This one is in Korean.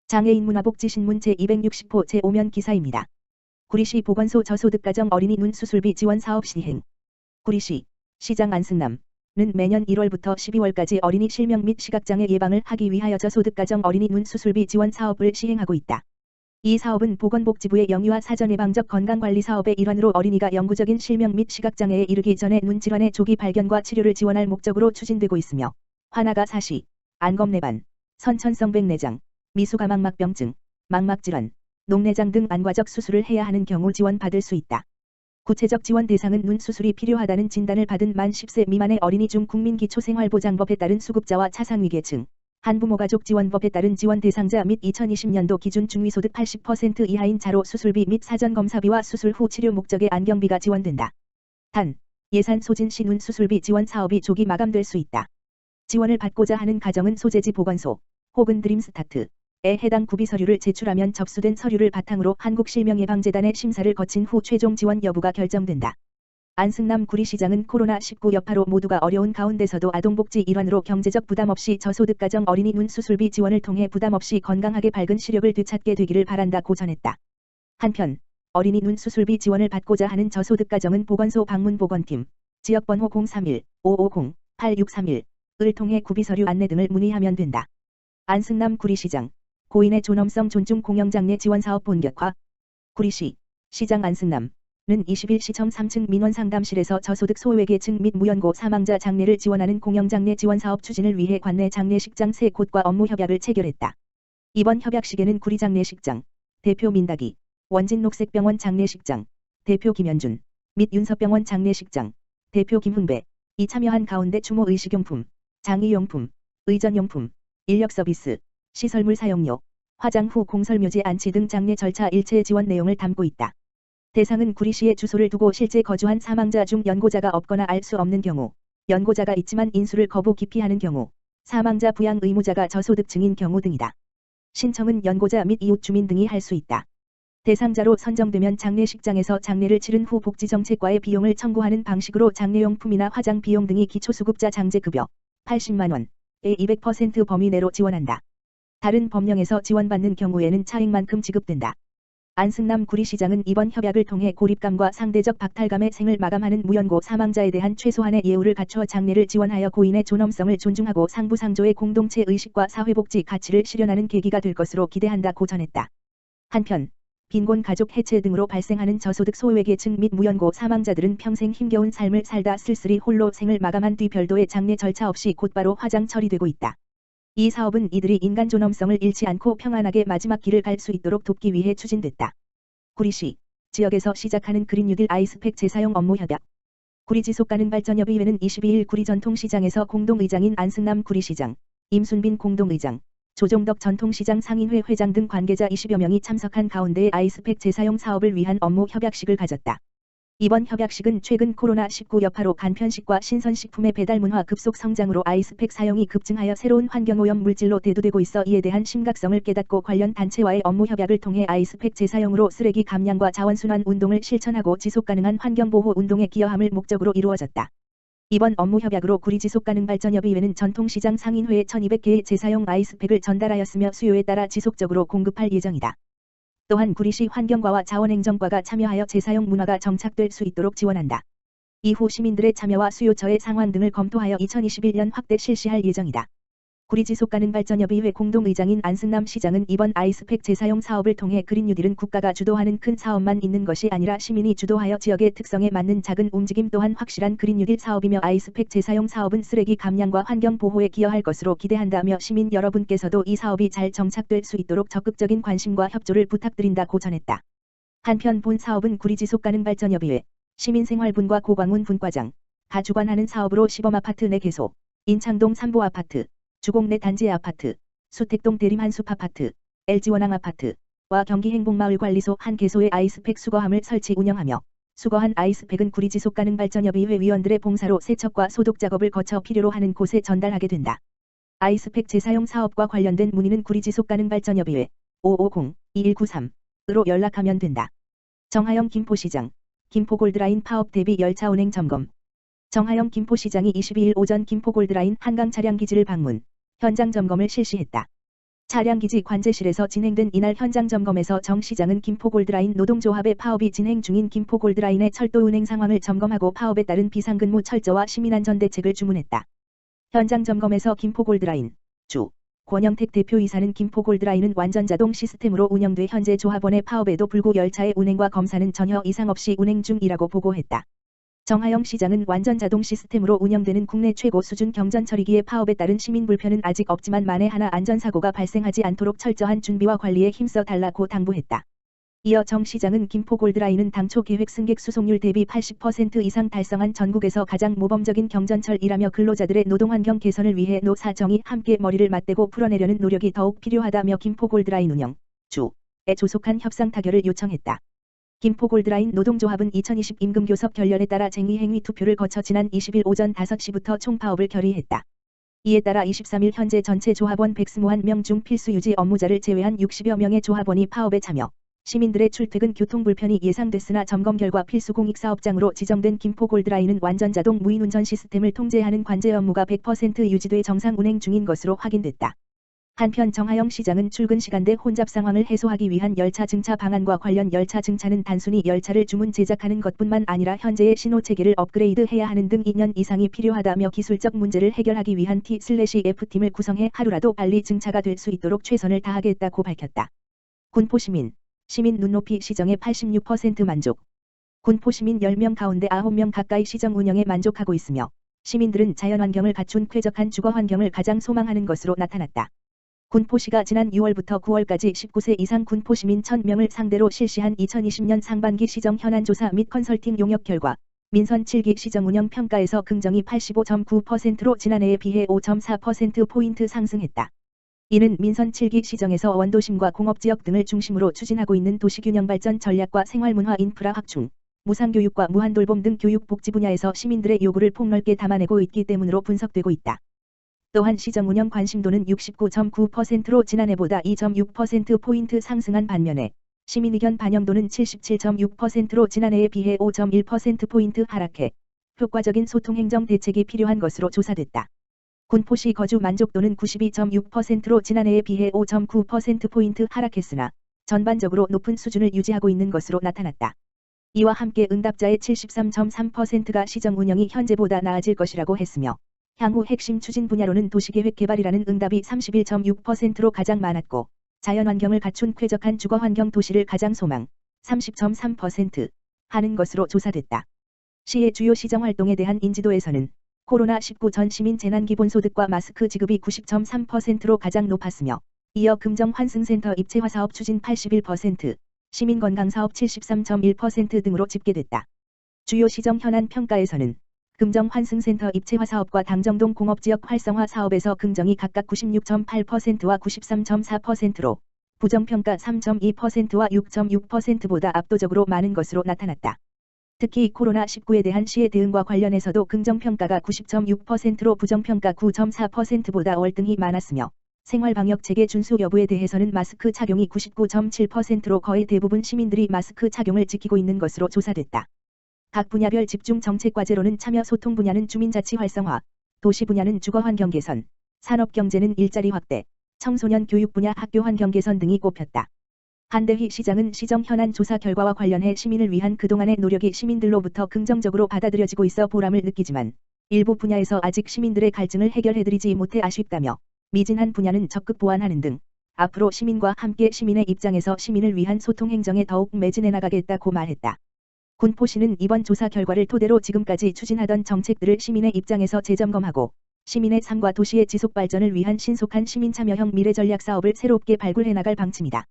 장애인 문화복지신문 제260호 제5면 기사입니다. 구리시 보건소 저소득가정 어린이 눈 수술비 지원 사업 시행. 구리시 시장 안승남은 매년 1월부터 12월까지 어린이 실명 및 시각장애 예방을 하기 위하여 저소득가정 어린이 눈 수술비 지원 사업을 시행하고 있다. 이 사업은 보건복지부의 영유아 사전 예방적 건강관리 사업의 일환으로 어린이가 영구적인 실명 및 시각장애에 이르기 전에 눈 질환의 조기 발견과 치료를 지원할 목적으로 추진되고 있으며 화나가 사시, 안검내반, 선천성 백내장, 미수가망막병증, 망막질환, 녹내장 등 안과적 수술을 해야 하는 경우 지원받을 수 있다. 구체적 지원 대상은 눈 수술이 필요하다는 진단을 받은 만 10세 미만의 어린이 중 국민기초생활보장법에 따른 수급자와 차상위계층, 한부모가족 지원법에 따른 지원 대상자 및 2020년도 기준 중위소득 80% 이하인 자로 수술비 및 사전검사비와 수술 후 치료 목적의 안경비가 지원된다. 단, 예산 소진 시 눈 수술비 지원 사업이 조기 마감될 수 있다. 지원을 받고자 하는 가정은 소재지 보건소 혹은 드림스타트에 해당 구비 서류를 제출하면 접수된 서류를 바탕으로 한국실명예방재단의 심사를 거친 후 최종 지원 여부가 결정된다. 안승남 구리시장은 코로나19 여파로 모두가 어려운 가운데서도 아동복지 일환으로 경제적 부담 없이 저소득가정 어린이 눈 수술비 지원을 통해 부담 없이 건강하게 밝은 시력을 되찾게 되기를 바란다고 전했다. 한편 어린이 눈 수술비 지원을 받고자 하는 저소득가정은 보건소 방문보건팀 지역번호 031-550-8631을 통해 구비서류 안내 등을 문의하면 된다. 안승남 구리시장 고인의 존엄성 존중 공영장례 지원사업 본격화. 구리시 시장 안승남은 20일 시청 3층 민원상담실에서 저소득 소외계층 및 무연고 사망자 장례를 지원하는 공영장례 지원사업 추진을 위해 관내 장례식장 3곳과 업무 협약을 체결했다. 이번 협약식에는 구리장례식장 대표 민다기, 원진녹색병원 장례식장 대표 김현준 및 윤서병원 장례식장 대표 김훈배 이 참여한 가운데 추모 의식용품, 장의용품, 의전용품, 인력서비스, 시설물 사용료, 화장 후 공설묘지 안치 등 장례 절차 일체 지원 내용을 담고 있다. 대상은 구리시에 주소를 두고 실제 거주한 사망자 중 연고자가 없거나 알 수 없는 경우, 연고자가 있지만 인수를 거부 기피하는 경우, 사망자 부양 의무자가 저소득층인 경우 등이다. 신청은 연고자 및 이웃 주민 등이 할 수 있다. 대상자로 선정되면 장례식장에서 장례를 치른 후 복지정책과의 비용을 청구하는 방식으로 장례용품이나 화장 비용 등이 기초수급자 장제급여 80만원의 200% 범위 내로 지원한다. 다른 법령에서 지원받는 경우에는 차액만큼 지급된다. 안승남 구리시장은 이번 협약을 통해 고립감과 상대적 박탈감의 생을 마감하는 무연고 사망자에 대한 최소한의 예우를 갖춰 장례를 지원하여 고인의 존엄성을 존중하고 상부상조의 공동체 의식과 사회복지 가치를 실현하는 계기가 될 것으로 기대한다고 전했다. 한편 빈곤 가족 해체 등으로 발생하는 저소득 소외계층 및 무연고 사망자들은 평생 힘겨운 삶을 살다 쓸쓸히 홀로 생을 마감한 뒤 별도의 장례 절차 없이 곧바로 화장 처리되고 있다. 이 사업은 이들이 인간 존엄성을 잃지 않고 평안하게 마지막 길을 갈 수 있도록 돕기 위해 추진됐다. 구리시 지역에서 시작하는 그린 뉴딜 아이스팩 재사용 업무 협약. 구리지속가능발전협의회는 22일 구리전통시장에서 공동의장인 안승남 구리시장, 임순빈 공동의장, 조종덕 전통시장 상인회 회장 등 관계자 20여 명이 참석한 가운데 아이스팩 재사용 사업을 위한 업무 협약식을 가졌다. 이번 협약식은 최근 코로나19 여파로 간편식과 신선식품의 배달 문화 급속 성장으로 아이스팩 사용이 급증하여 새로운 환경오염 물질로 대두되고 있어 이에 대한 심각성을 깨닫고 관련 단체와의 업무 협약을 통해 아이스팩 재사용으로 쓰레기 감량과 자원순환 운동을 실천하고 지속가능한 환경보호 운동에 기여함을 목적으로 이루어졌다. 이번 업무 협약으로 구리지속가능발전협의회는 전통시장 상인회에 1200개의 재사용 아이스팩을 전달하였으며 수요에 따라 지속적으로 공급할 예정이다. 또한 구리시 환경과와 자원행정과가 참여하여 재사용 문화가 정착될 수 있도록 지원한다. 이후 시민들의 참여와 수요처의 상환 등을 검토하여 2021년 확대 실시할 예정이다. 구리지속가능발전협의회 공동의장인 안승남 시장은 이번 아이스팩 재사용 사업을 통해 그린 뉴딜은 국가가 주도하는 큰 사업만 있는 것이 아니라 시민이 주도하여 지역의 특성에 맞는 작은 움직임 또한 확실한 그린 뉴딜 사업이며 아이스팩 재사용 사업은 쓰레기 감량과 환경 보호에 기여할 것으로 기대한다며 시민 여러분께서도 이 사업이 잘 정착될 수 있도록 적극적인 관심과 협조를 부탁드린다고 전했다. 한편 본 사업은 구리지속가능발전협의회 시민생활분과 고광훈 분과장 가 주관하는 사업으로 시범아파트 내 개소, 인창동 삼보아파트, 주곡내 단지 아파트, 수택동 대림 한숲아파트, LG원앙 아파트와 경기행복마을관리소 한 개소의 아이스팩 수거함을 설치 운영하며 수거한 아이스팩은 구리지속가능발전협의회 위원들의 봉사로 세척과 소독 작업을 거쳐 필요로 하는 곳에 전달하게 된다. 아이스팩 재사용 사업과 관련된 문의는 구리지속가능발전협의회 550-2193으로 연락하면 된다. 정하영 김포시장 김포골드라인 파업 대비 열차 운행 점검. 정하영 김포시장이 22일 오전 김포골드라인 한강 차량기지를 방문, 현장 점검을 실시했다. 차량기지 관제실에서 진행된 이날 현장 점검에서 정 시장은 김포골드라인 노동조합의 파업이 진행 중인 김포골드라인의 철도 운행 상황을 점검하고 파업에 따른 비상근무 철저와 시민안전 대책을 주문했다. 현장 점검에서 김포골드라인 주 권영택 대표이사는 김포골드라인은 완전자동 시스템으로 운영돼 현재 조합원의 파업에도 불구 열차의 운행과 검사는 전혀 이상 없이 운행 중이라고 보고했다. 정하영 시장은 완전자동 시스템으로 운영되는 국내 최고 수준 경전처리기의 파업에 따른 시민 불편은 아직 없지만 만에 하나 안전사고가 발생하지 않도록 철저한 준비와 관리에 힘써 달라고 당부했다. 이어 정 시장은 김포골드라인은 당초 계획 승객 수송률 대비 80% 이상 달성한 전국에서 가장 모범적인 경전철이라며 근로자들의 노동환경 개선을 위해 노사정이 함께 머리를 맞대고 풀어내려는 노력이 더욱 필요하다며 김포골드라인 운영 주에 조속한 협상 타결을 요청했다. 김포골드라인 노동조합은 2020 임금교섭 결렬에 따라 쟁의행위 투표를 거쳐 지난 20일 오전 5시부터 총파업을 결의했다. 이에 따라 23일 현재 전체 조합원 121명 중 필수 유지 업무자를 제외한 60여 명의 조합원이 파업에 참여. 시민들의 출퇴근 교통 불편이 예상됐으나 점검 결과 필수 공익사업장으로 지정된 김포골드라인은 완전자동 무인운전 시스템을 통제하는 관제 업무가 100% 유지돼 정상 운행 중인 것으로 확인됐다. 한편 정하영 시장은 출근 시간대 혼잡 상황을 해소하기 위한 열차 증차 방안과 관련 열차 증차는 단순히 열차를 주문 제작하는 것뿐만 아니라 현재의 신호 체계를 업그레이드해야 하는 등 2년 이상이 필요하다며 기술적 문제를 해결하기 위한 T/F팀을 구성해 하루라도 빨리 증차가 될 수 있도록 최선을 다하겠다고 밝혔다. 군포시민 눈높이 시정에 86% 만족. 군포시민 10명 가운데 9명 가까이 시정 운영에 만족하고 있으며 시민들은 자연환경을 갖춘 쾌적한 주거환경을 가장 소망하는 것으로 나타났다. 군포시가 지난 6월부터 9월까지 19세 이상 군포시민 1000명을 상대로 실시한 2020년 상반기 시정 현안조사 및 컨설팅 용역 결과 민선 7기 시정 운영 평가에서 긍정이 85.9%로 지난해에 비해 5.4%포인트 상승했다. 이는 민선 7기 시정에서 원도심과 공업지역 등을 중심으로 추진하고 있는 도시균형발전 전략과 생활문화 인프라 확충, 무상교육과 무한돌봄 등 교육복지 분야에서 시민들의 요구를 폭넓게 담아내고 있기 때문으로 분석되고 있다. 또한 시정 운영 관심도는 69.9%로 지난해보다 2.6%포인트 상승한 반면에 시민 의견 반영도는 77.6%로 지난해에 비해 5.1%포인트 하락해 효과적인 소통 행정 대책이 필요한 것으로 조사됐다. 군포시 거주 만족도는 92.6%로 지난해에 비해 5.9%포인트 하락했으나 전반적으로 높은 수준을 유지하고 있는 것으로 나타났다. 이와 함께 응답자의 73.3%가 시정 운영이 현재보다 나아질 것이라고 했으며 향후 핵심 추진 분야로는 도시계획 개발이라는 응답이 31.6%로 가장 많았고 자연환경을 갖춘 쾌적한 주거환경 도시를 가장 소망 30.3% 하는 것으로 조사됐다. 시의 주요 시정 활동에 대한 인지도에서는 코로나19 전 시민 재난기본소득과 마스크 지급이 90.3%로 가장 높았으며 이어 금정환승센터 입체화사업 추진 81%, 시민건강사업 73.1% 등으로 집계됐다. 주요 시정 현안 평가에서는 금정환승센터 입체화사업과 당정동 공업지역 활성화 사업에서 긍정이 각각 96.8%와 93.4%로 부정평가 3.2%와 6.6%보다 압도적으로 많은 것으로 나타났다. 특히 코로나19에 대한 시의 대응과 관련해서도 긍정평가가 90.6%로 부정평가 9.4%보다 월등히 많았으며 생활방역 체계 준수 여부에 대해서는 마스크 착용이 99.7%로 거의 대부분 시민들이 마스크 착용을 지키고 있는 것으로 조사됐다. 각 분야별 집중 정책 과제로는 참여 소통 분야는 주민자치 활성화, 도시 분야는 주거환경 개선, 산업경제는 일자리 확대, 청소년 교육 분야 학교 환경 개선 등이 꼽혔다. 한대휘 시장은 시정 현안 조사 결과와 관련해 시민을 위한 그동안의 노력이 시민들로부터 긍정적으로 받아들여지고 있어 보람을 느끼지만 일부 분야에서 아직 시민들의 갈증을 해결해드리지 못해 아쉽다며 미진한 분야는 적극 보완하는 등 앞으로 시민과 함께 시민의 입장에서 시민을 위한 소통 행정에 더욱 매진해 나가겠다고 말했다. 군포시는 이번 조사 결과를 토대로 지금까지 추진하던 정책들을 시민의 입장에서 재점검하고 시민의 삶과 도시의 지속 발전을 위한 신속한 시민 참여형 미래 전략 사업을 새롭게 발굴해 나갈 방침이다.